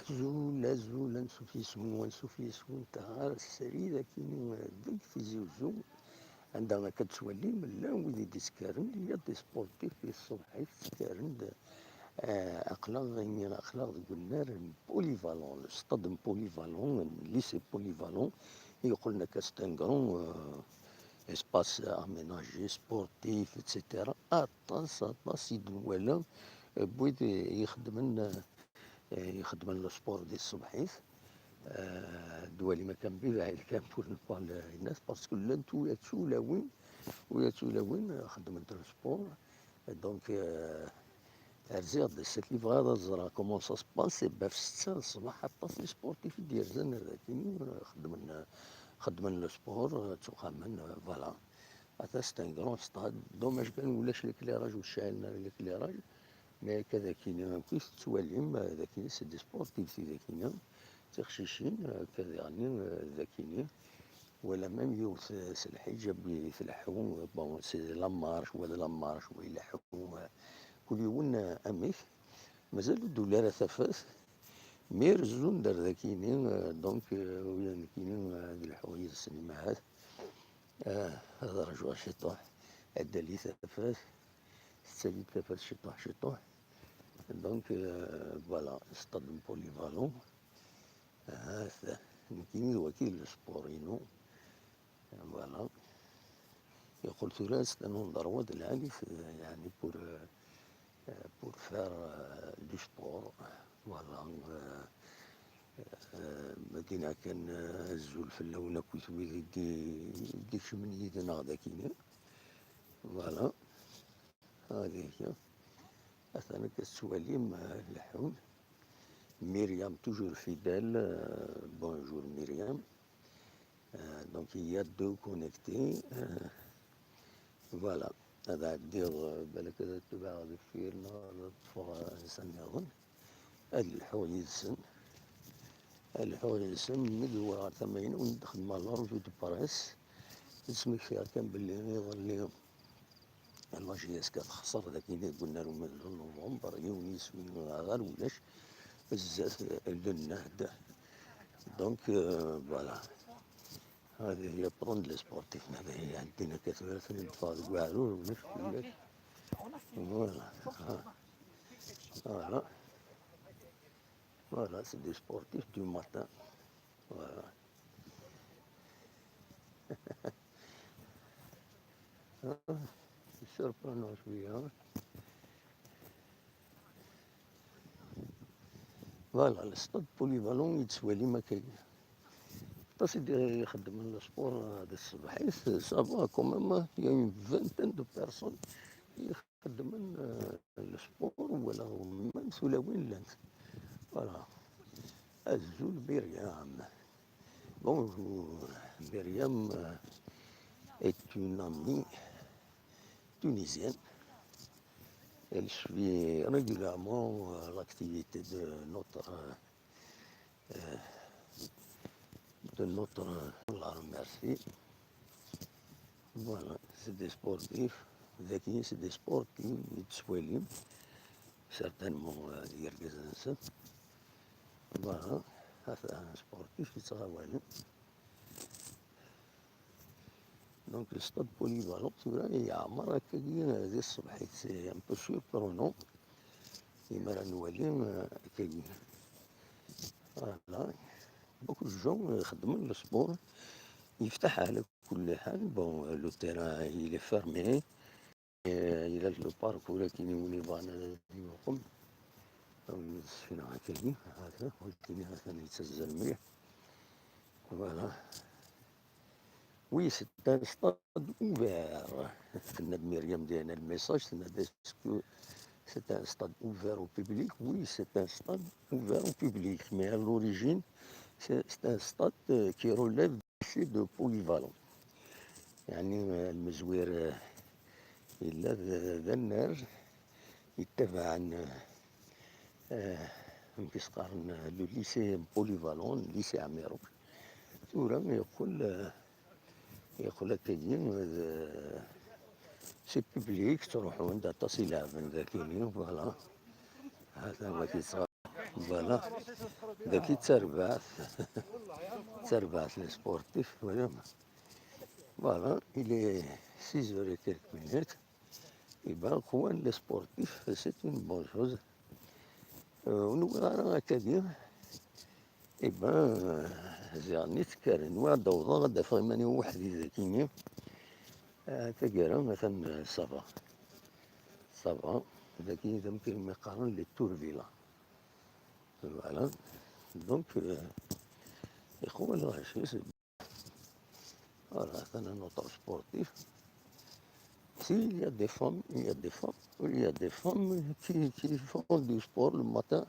azul ansuf yis-wen taɣar srid akini deg Tizi Uzzu anda كتولي ملا وين يتسكرن هي دي سبورتيف في الصباح يتسكرن أقلاغ قلنا بوليفالون ستاد بوليفالون ليسي بوليفالون يقول لك سيت كرون اسباس اميناجي سبورتيف اتسيتيرا اطاس يدولا بغيت يخدم لو سبور ديال الصباحيت دوالي ما كان بيبعد كان بور نبال الناس باسكو لانتو ويا خدمت السبور دونك رزيد سيت لي بغا زرا كومون سا سباسي في 6 الصباح عطاس لي سبورتيف ديال زن ذاكيني خدمن لو سبور تقامن فوالا هذا ستان كرون ستاد دوماج كان ولاش ليكليراج وشعلنا ليكليراج مي كذا كاين كيس تواليم ذاكيني سي دي سبورتيف ذاكيني تخشيشين كذا يعني ذاكيني ولا ميم يوث الحجاب يفلحوا بون سي لامارش ولا لامارش ويلحوا كل يوم اميك مازالو دولار ثفاث مير زون دار ذاكيني دونك ويا كاينين هاد الحوايج السينماات هذا رجوع شطوح عدالي ثفاث ستالي ثفاث شطوح دونك فوالا ستاد بوليفالون هذا كاين الوكيل السبورينو فوالا يقول ثلاث لأنه ضروري العالي يعني بور فار دو سبور فوالا مدينة كان الزول في اللونة كويت يدي شمن يدنا غدا كينا فوالا هذه هي أثناء كالسواليم الحون مريم توجور فيدال بونجور مريم دونك هي دو كونيكتي فوالا هذا دير بالك هذا تبع غادي فيرنا طفى إنسان يظن هاد الحوايج السن مدوى ثمانين وندخل مالور في دبراس اسمك فيها كان باللي يظل الله جياس كتخسر ذاك قلنا له من نوفمبر يونيس من غير ولاش بزاف للنهد دونك فوالا هذه هي بروند لي سبورتيف هذه هي عندنا كثير نتفاضل كاعلو ولاش فوالا فوالا فوالا سي دي سبورتيف دو ماتان فوالا سيربرونون شوية فوالا الستاد بوليفالون يتسوالي ما كاين حتى سيدي يخدم السبور هذا الصباحيت سافا كومام يا اون فانتان دو بيرسون يخدمن السبور ولا ميم سولاوين لانت فوالا الزول مريم بونجور مريم est une amie tunisienne. Elle suit régulièrement l'activité de notre, on la remercie. Voilà, c'est des sportifs. C'est des sportifs, يتسواليم certainement يرقز. Voilà, هذا سبورتيف يتغاولم. دونك الستاد بوليفالون يعمر هكاكي هذه الصبحيت سي ان بو سوربرونون كيما راه نولي هكاكي فوالا بوكو جو يخدمون السبور يفتح على كل حال بون لو تيران إلي فيرمي إلا لو بارك ولكن يولي فانا يقوم فينا هكاكي هذا ولكن هذا يتسجل مليح فوالا Oui, c'est un stade ouvert. Myriam dit le message, est-ce que c'est un stade ouvert au public? Oui, c'est un stade ouvert au public, mais à l'origine, c'est un stade qui relève du lycée de Polyvalent. يعني المزوير إلا ذا النار يتبع عن كيسقارن لو ليسي بوليفالون ليسي عميرو ثورة يقول لك سي بوبليك تروحوا عند تصل من ذاكيني فوالا هذا ما كيصرا فوالا ذاك تربعت لي سبورتيف فوالا إلي 6 heures et quelques minutes. Et ben خوان لي سبورتيف سي اون بون شوز. ونقول أنا هكاكيا إي بان زيرني تكارن واحد دوضا غدا فهماني وحدي ذاكيني تقرا مثلا صافا ذاكي إذا يمكن ما يقارن لي تور فيلا فوالا دونك إخوان الغاشي voilà c'est un autre sportif. Si, il y a des femmes, qui font du sport le matin.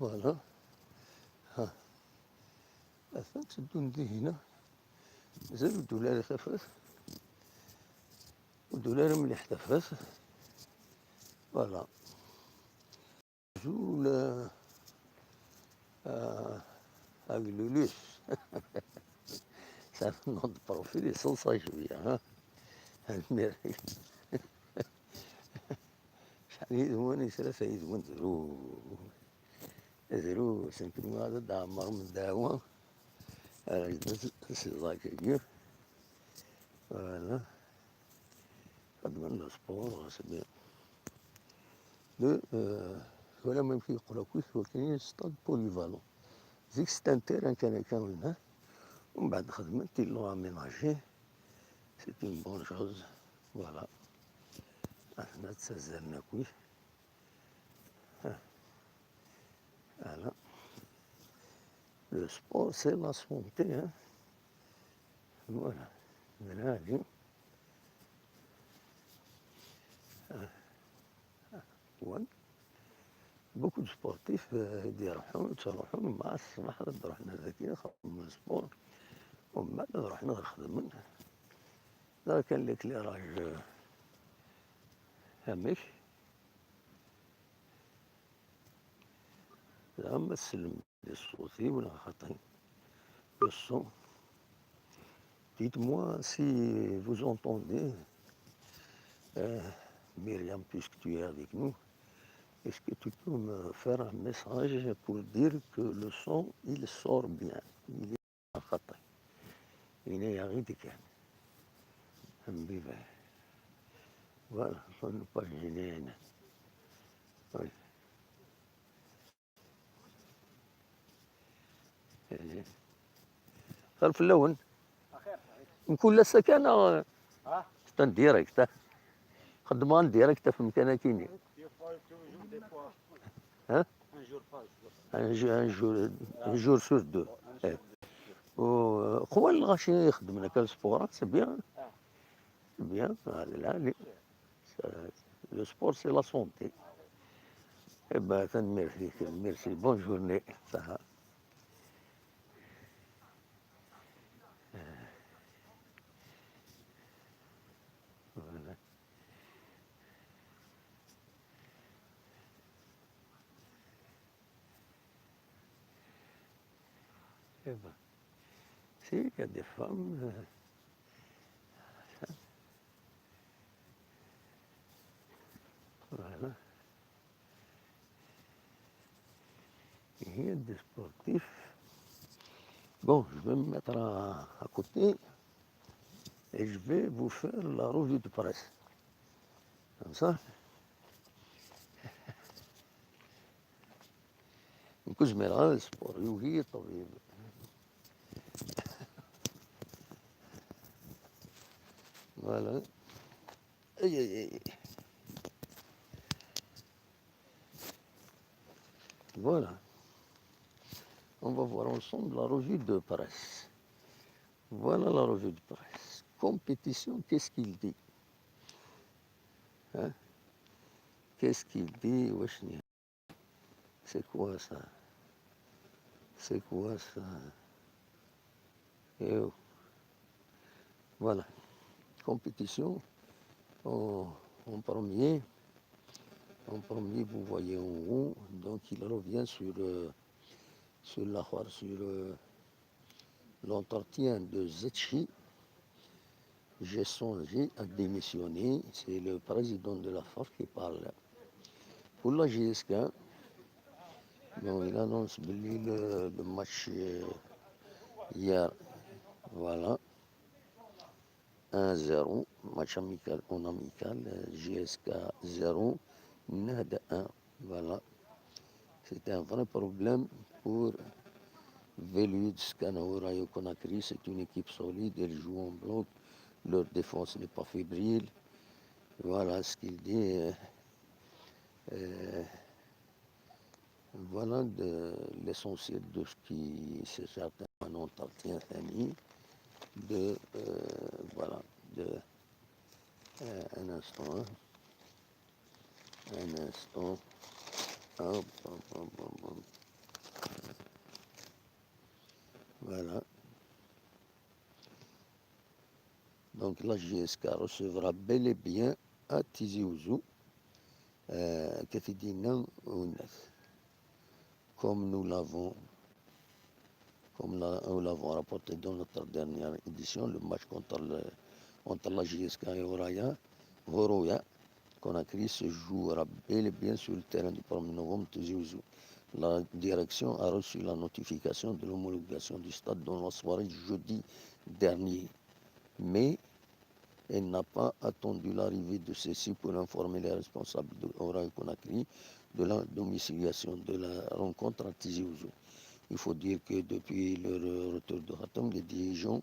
Voilà. أثناء تدوندي هنا مازال الدولار خفاف والدولار مليح خفاف. فوالا جو avec le luxe. C'est un nom de profil et sans ça شوية الميري شحال يدوان 3 يدوان زرو سنكون هذا دعمر من دعوة على جدة السيزاكية. فوالا خدمنا لو سبور سي بيان. ولا ما يمكن يقول لك هو كاين ستاد بوليفالون زيك سي ان تيران كان كامل هنا ومن بعد خدمت لو اميناجي سي اون بون شوز. فوالا احنا تسازلنا كويس. Voilà. Le sport, c'est la santé. Hein. Voilà. Ouais. Beaucoup de sportifs يروحون مع الصباح رحنا ذاكين خدمنا السبور ومن بعد رحنا خدمنا. لا كان لك لي راج همش زعما السلم الصوتي ولا خاطري le son. Dites-moi si vous entendez, Myriam, puisque tu es avec nous, est-ce que tu peux me faire un message pour dire que le son, il sort bien, il est خطي il est arrêté. Voilà, pour ne pas gêner. Oui. خلف اللون من كل سكنة ستان ديريكت خدمان ديريكت في مكان كيني. ها un jour sur 2. وخوان الغاشي يخدم لك السبور سي بيان سي بيان هذا العالي. لو سبور سي لا سونتي. Eh ben, merci, bonne journée. Ça. Voilà. Eh ben, si, il y a des femmes. Voilà. Il y a des sportifs. Bon, je vais me mettre à côté et je vais vous faire la revue de presse. Comme ça. نكون ميرا سبور يوهي طبيب. Voilà. Aïe, aïe, aïe. Voilà. On va voir ensemble la revue de presse. Voilà la revue de presse. Compétition, qu'est-ce qu'il dit? Hein? Qu'est-ce qu'il dit? C'est quoi ça? C'est quoi ça? Et oh. Voilà. Compétition. En premier, vous voyez en haut, donc il revient sur l'entretien de Zetchi. J'ai songé à démissionner. C'est le président de la FARC qui parle. Pour la GSK, Bon, il annonce le match hier, voilà, 1-0, match amical en amical, JSK 0, NAD 1, voilà. C'était un vrai problème pour Velud, Scanao, Rayo Conakry. C'est une équipe solide, elle joue en bloc, leur défense n'est pas fébrile. Voilà ce qu'il dit. Euh, voilà l'essentiel de ce qui c'est certainement appartient à famille. Voilà, de, un instant, hein, un instant. Hop, hop, hop, hop, hop. Voilà. Donc la JSK recevra bel et bien à Tizi Ouzou, Kefidina Ounef, comme nous l'avons rapporté dans notre dernière édition, le match entre la JSK et Horoya Conakry se jouera bel et bien sur le terrain du 1er novembre Tizi Ouzou. La direction a reçu la notification de l'homologation du stade dans la soirée du jeudi dernier, mais elle n'a pas attendu l'arrivée de ceux-ci pour informer les responsables de Horoya Conakry de la domiciliation de la rencontre à Tizi Ouzou. Il faut dire que depuis leur retour de Khartoum, les dirigeants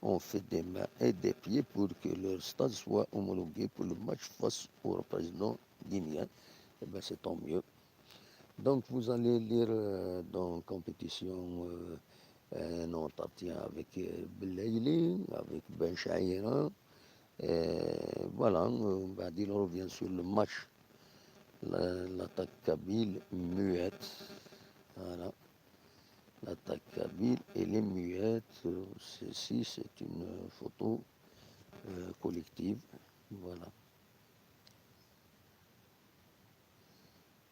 ont fait des mains et des pieds pour que leur stade soit homologué pour le match face au représentant guinéen. Eh bien, c'est tant mieux. Donc, vous allez lire dans la compétition un entretien avec Belaïli, avec Ben Chaïra. Voilà, il revient sur le match, l'attaque kabyle muette. Voilà. L'attaque kabyle et les muettes. Ceci, c'est une photo collective. Voilà.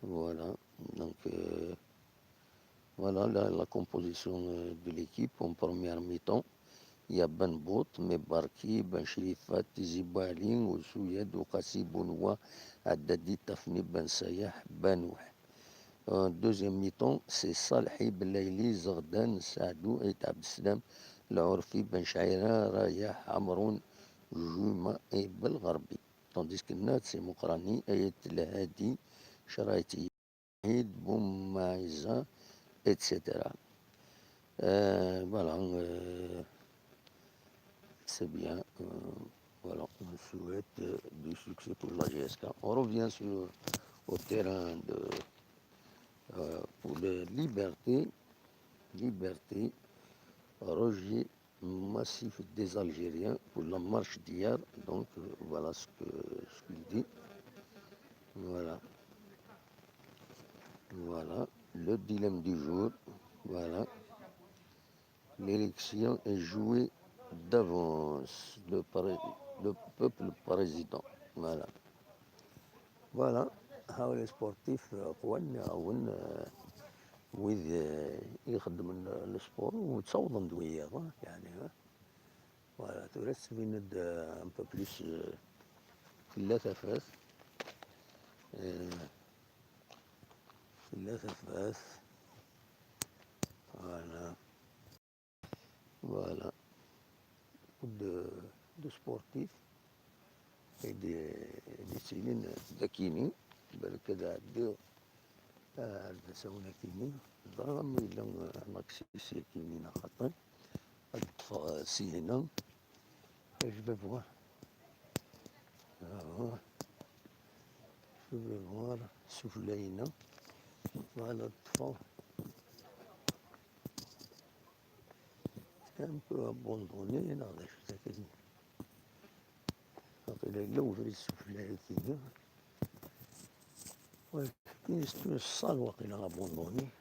Voilà. Donc, voilà la composition de l'équipe en première mi-temps. Il y a Ben Bout, Mebarki, Ben Shrifat, Zibalin, Ousouyed, Oukassi, Bounoua, Haddadi, Tafni, Ben Sayah, Banouh. En deuxième mi-temps, c'est Salhi, Belaïli, Zardan, Saadou et Abdeslam, Laorfi, Ben Shaira, Rayah, Amroun, Juma et Belgharbi. Tandis que Nat, c'est Mokrani, Ayet Lahadi, Sharaiti, Boumaïza, etc. Voilà, c'est bien. Voilà, on souhaite du succès pour la GSK. On revient au terrain pour les liberté, rejet massif des Algériens pour la marche d'hier. Donc voilà ce qu'il dit. Voilà, voilà, le dilemme du jour. Voilà, l'élection est jouée d'avance. Le peuple président. Voilà. Voilà. هؤلاء سبورتيف اخوان يعاون وإذ يخدم السبور وتصوضن دوية يعني فوالا تورث بين ان بو بلوس ثلاثة فاس ثلاثة فاس فوالا فوالا دو سبورتيف دي سيلين ذكيني بالك كذا عدو سونا كيني ضرغم إلا ناكسي كيني خاطر سينا je vais voir. Alors, je vais voir Soufleina. Voilà, c'est un peu abandonné là, je sais que il est là ouvert Soufleina. Ouais, c'est une salle qu'il a abandonné.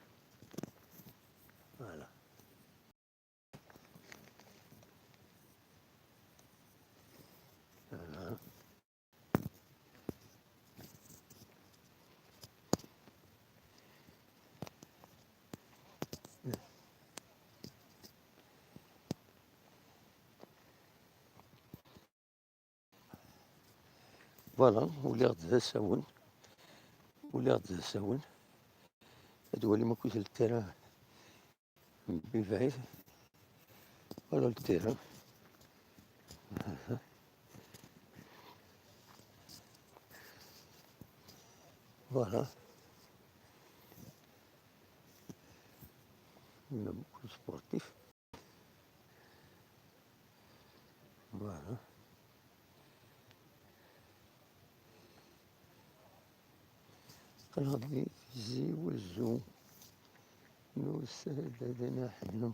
Voilà. Voilà. Voilà, ولاد زاساون تولي ما كنت التيران بفايد ولا التيران. Voilà. Il y a beaucoup de sportifs. Voilà. قناضي زي والزوم نوسدنا حنو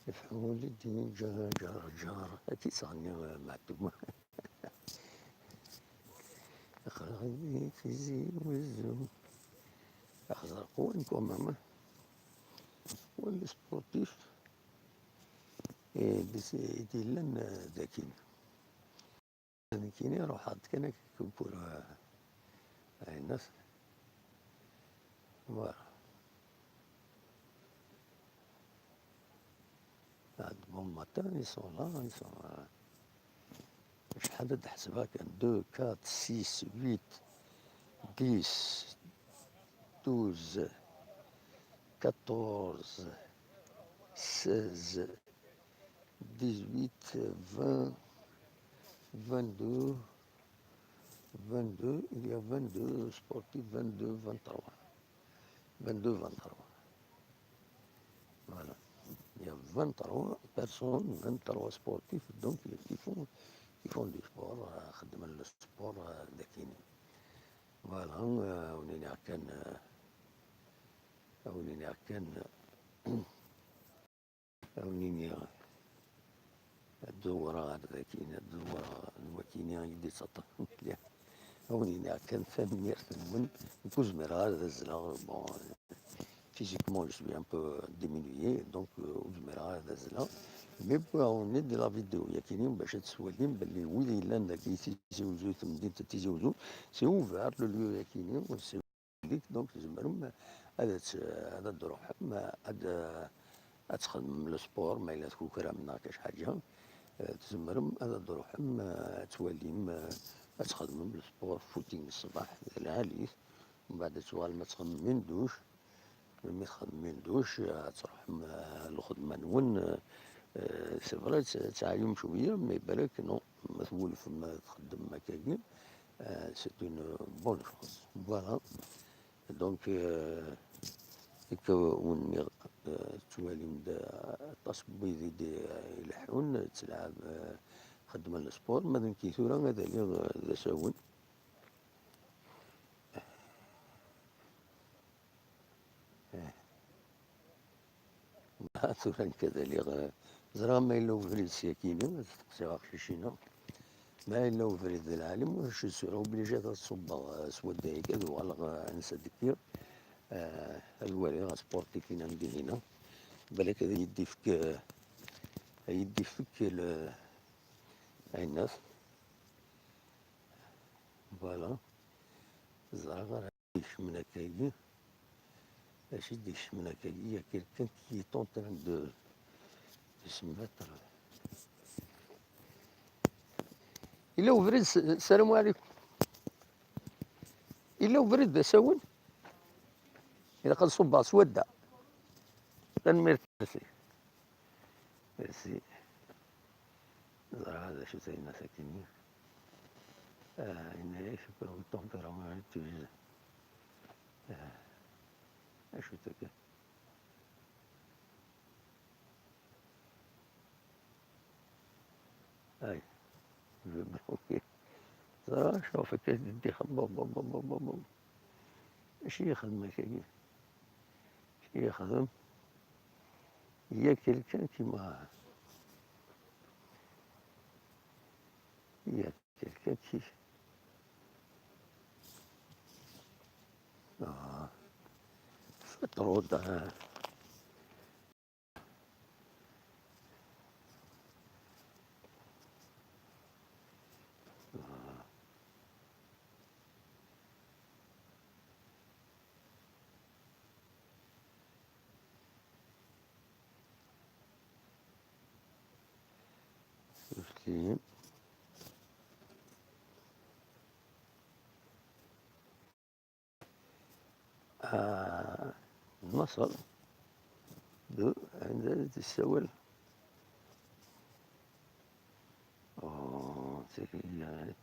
يفعول الدين جار جار جار أكيد صاني معتومة. قناضي في زي والزوم أخزر قوان كوماما والسبورتيف بس يدلن ذاكين ذاكين يروح حد كان كبر الناس. Voilà. Bon matin, ils sont là, ils sont là. شحال هاد حسبها كان 2 4 6 8 10 12 14 16 18 20 22 22 il y a 22 sportifs 22 23 22 23 voilà. Il y a 23 personnes, 23 sportifs donc qui font du sport, خدمة السبور ذاكين. فوالا ونيني الدورة ذاكين الدورة الوكينية يدي سطر ونيني كان ثمير ثمن كوزمر هذا الزلا بون physiquement je suis un peu diminué donc وزمر هذا الزلا مي on est de la vidéo ياكينين باش تسولين باللي وين لان ذاك يتيزوزو في مدينة تيزوزو سي اوفار لو ليو ياكينين وسي ديك دونك تزمرهم هذا تروحهم هذا تخدم السبور ما إلا تكون كرا منا كاش حاجة تزمرهم هذا تروحهم تواليم تخدمهم السبور فوتين الصباح العالي ومن بعد توال ما تخدمين دوش مي تخدمين دوش تروحهم الخدمة نون سي فري تعايم شوية مي بالك نو مثول فما تخدم مكاين سي اون بون شوز. فوالا دونك يكون تواليم التصبيض يدي يلحون تلعب خدمة السبور مادن كيثورا هذا اللي ذا ساون ثورا كذا اللي زرا ما إلا وفريد سياكيني تقصي خشيشينا ما إلا وفريد العالم واش سورا وبليجي تصب سواد هيك وغالغ نسى ديكير الوالي سبورتي فينا ندينا بالك هذا يدي فك الناس. فوالا زرا غير يشمنا كاين اش يدي يشمنا كاين يا كيلكان كي طونطران دو سماتر إلا وفريد السلام عليكم إلا وفريد ساون إذا قد صبا سودا لن ميرسي ميرسي زرا هذا شو زي الناس ساكنين إن إيش يكونوا التمبيرامون توجد أشو تكا هاي اوكي زرا شوف كيف بدي خبط ايش يخدم كاين ايش يخدم هي كلكان كيما هي كلكان كيف فترود مسلم مصر عندما تستوى يعني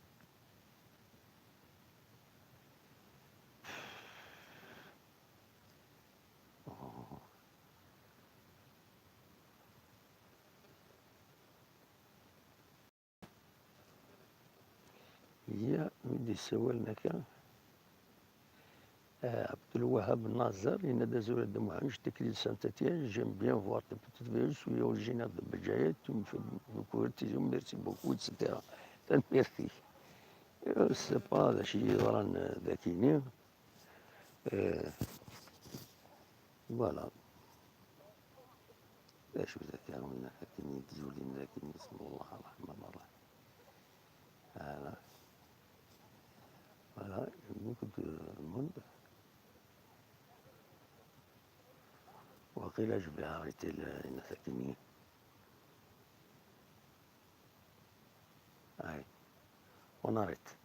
هي ملي سولنا كان عبد الوهاب الناظر il a des heures de moi je t'écris Saint-Étienne, j'aime bien voir tes petites vidéos, je suis originaire de Béjaïa, tu me fais beaucoup plaisir, merci beaucoup, etc. Merci. C'est pas هذا شيء يضرن ذاكيني فوالا ايش ذاكرون ذاكيني تزولين ذاكيني بسم الله الرحمن الرحيم هذا فوالا beaucoup de monde وقيل je vais arrêter الذاكيني on arrête